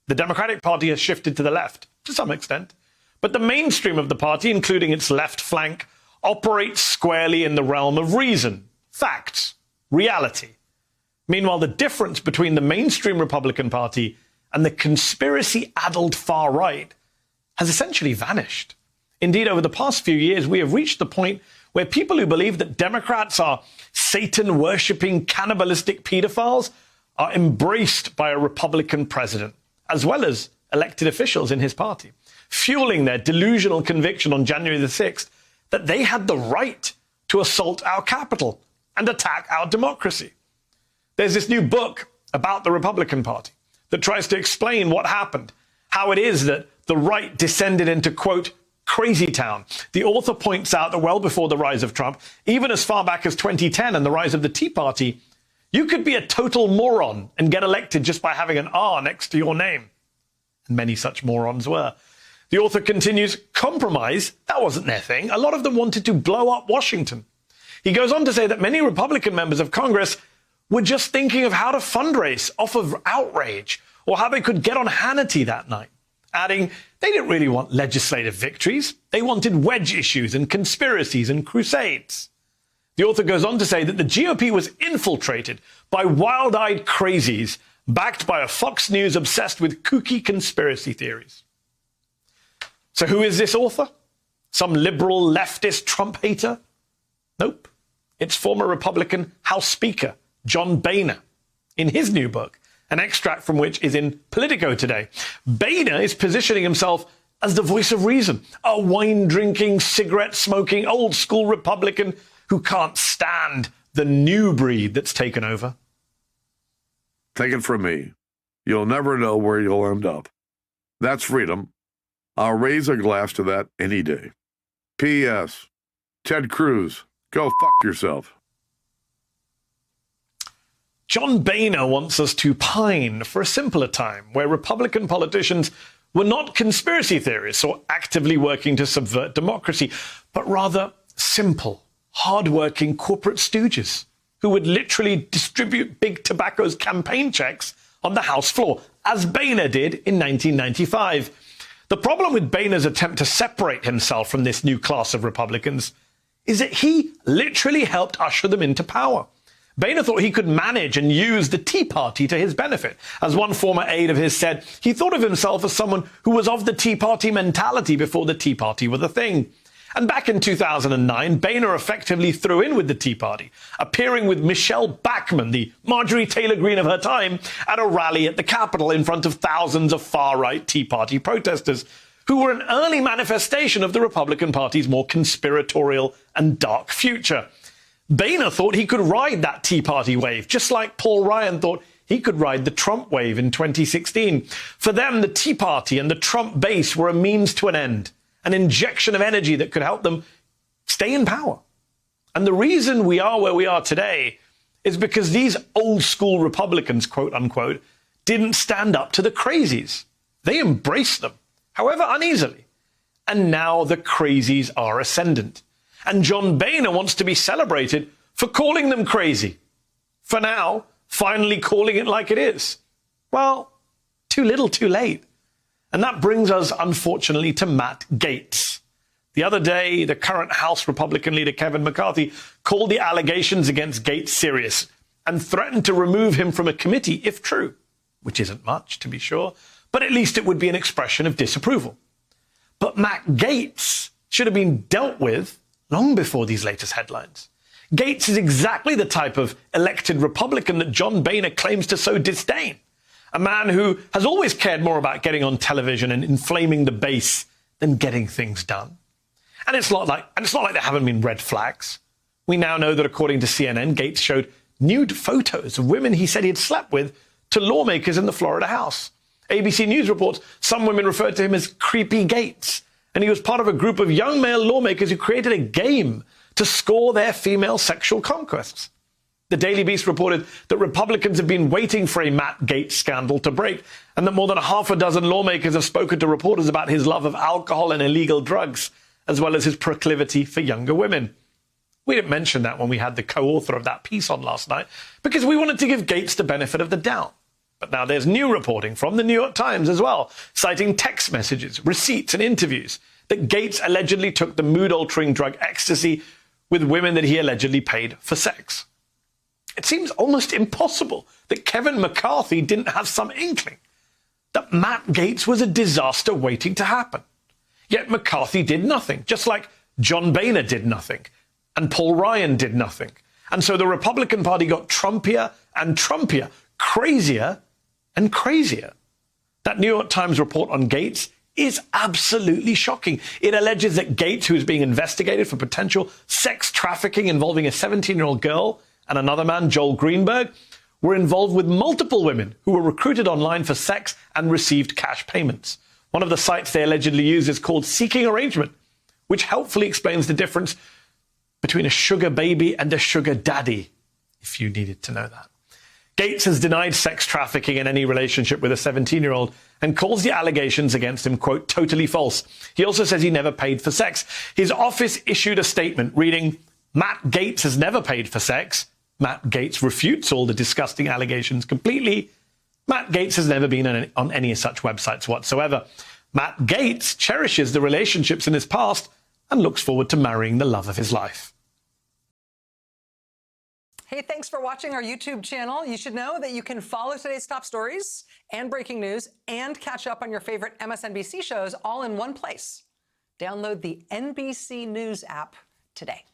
The Democratic Party has shifted to the left, to some extent. But the mainstream of the party, including its left flank, operates squarely in the realm of reason, facts, reality. Meanwhile, the difference between the mainstream Republican Party and the conspiracy-addled far right has essentially vanished. Indeed, over the past few years, we have reached the point where people who believe that Democrats are Satan-worshipping, cannibalistic pedophiles are embraced by a Republican president, as well as elected officials in his party, fueling their delusional conviction on January the 6th that they had the right to assault our Capitol and attack our democracy. There's this new book about the Republican Party that tries to explain what happened, how it is that the right descended into, quote, crazy town. The author points out that well before the rise of Trump, even as far back as 2010 and the rise of the Tea Party, you could be a total moron and get elected just by having an R next to your name. And many such morons were. The author continues, compromise, that wasn't their thing. A lot of them wanted to blow up Washington. He goes on to say that many Republican members of Congress were just thinking of how to fundraise off of outrage or how they could get on Hannity that night, adding they didn't really want legislative victories. They wanted wedge issues and conspiracies and crusades. The author goes on to say that the GOP was infiltrated by wild-eyed crazies backed by a Fox News obsessed with kooky conspiracy theories. So who is this author? Some liberal leftist Trump hater? Nope. It's former Republican House Speaker John Boehner in his new book, an extract from which is in Politico today. Boehner is positioning himself as the voice of reason, a wine-drinking, cigarette-smoking, old-school Republican who can't stand the new breed that's taken over. Take it from me. You'll never know where you'll end up. That's freedom. I'll raise a glass to that any day. P.S. Ted Cruz, go fuck yourself. John Boehner wants us to pine for a simpler time where Republican politicians were not conspiracy theorists or actively working to subvert democracy, but rather simple, hard-working corporate stooges who would literally distribute big tobacco's campaign checks on the House floor, as Boehner did in 1995. The problem with Boehner's attempt to separate himself from this new class of Republicans is that he literally helped usher them into power. Boehner thought he could manage and use the Tea Party to his benefit. As one former aide of his said, he thought of himself as someone who was of the Tea Party mentality before the Tea Party was a thing. And back in 2009, Boehner effectively threw in with the Tea Party, appearing with Michelle Bachmann, the Marjorie Taylor Greene of her time, at a rally at the Capitol in front of thousands of far-right Tea Party protesters, who were an early manifestation of the Republican Party's more conspiratorial and dark future. Boehner thought he could ride that Tea Party wave, just like Paul Ryan thought he could ride the Trump wave in 2016. For them, the Tea Party and the Trump base were a means to an end, an injection of energy that could help them stay in power. And the reason we are where we are today is because these old school Republicans, quote unquote, didn't stand up to the crazies. They embraced them, however uneasily. And now the crazies are ascendant. And John Boehner wants to be celebrated for calling them crazy. For now, finally calling it like it is. Well, too little, too late. And that brings us, unfortunately, to Matt Gaetz. The other day, the current House Republican leader Kevin McCarthy called the allegations against Gaetz serious and threatened to remove him from a committee if true, which isn't much, to be sure, but at least it would be an expression of disapproval. But Matt Gaetz should have been dealt with long before these latest headlines. Gaetz is exactly the type of elected Republican that John Boehner claims to so disdain. A man who has always cared more about getting on television and inflaming the base than getting things done. And it's not like there haven't been red flags. We now know that according to CNN, Gaetz showed nude photos of women he said he had slept with to lawmakers in the Florida House. ABC News reports some women referred to him as Creepy Gaetz, and he was part of a group of young male lawmakers who created a game to score their female sexual conquests. The Daily Beast reported that Republicans have been waiting for a Matt Gaetz scandal to break, and that more than half a dozen lawmakers have spoken to reporters about his love of alcohol and illegal drugs, as well as his proclivity for younger women. We didn't mention that when we had the co-author of that piece on last night, because we wanted to give Gaetz the benefit of the doubt. But now there's new reporting from the New York Times as well, citing text messages, receipts, and interviews that Gaetz allegedly took the mood-altering drug ecstasy with women that he allegedly paid for sex. It seems almost impossible that Kevin McCarthy didn't have some inkling that Matt Gaetz was a disaster waiting to happen. Yet McCarthy did nothing, just like John Boehner did nothing, and Paul Ryan did nothing. And so the Republican Party got Trumpier and Trumpier, crazier and crazier. That New York Times report on Gaetz is absolutely shocking. It alleges that Gaetz, who is being investigated for potential sex trafficking involving a 17-year-old girl and another man, Joel Greenberg, were involved with multiple women who were recruited online for sex and received cash payments. One of the sites they allegedly used is called Seeking Arrangement, which helpfully explains the difference between a sugar baby and a sugar daddy, if you needed to know that. Gaetz has denied sex trafficking in any relationship with a 17-year-old and calls the allegations against him, quote, totally false. He also says he never paid for sex. His office issued a statement reading, Matt Gaetz has never paid for sex. Matt Gaetz refutes all the disgusting allegations completely. Matt Gaetz has never been on any such websites whatsoever. Matt Gaetz cherishes the relationships in his past and looks forward to marrying the love of his life. Hey, thanks for watching our YouTube channel. You should know that you can follow today's top stories and breaking news and catch up on your favorite MSNBC shows all in one place. Download the NBC News app today.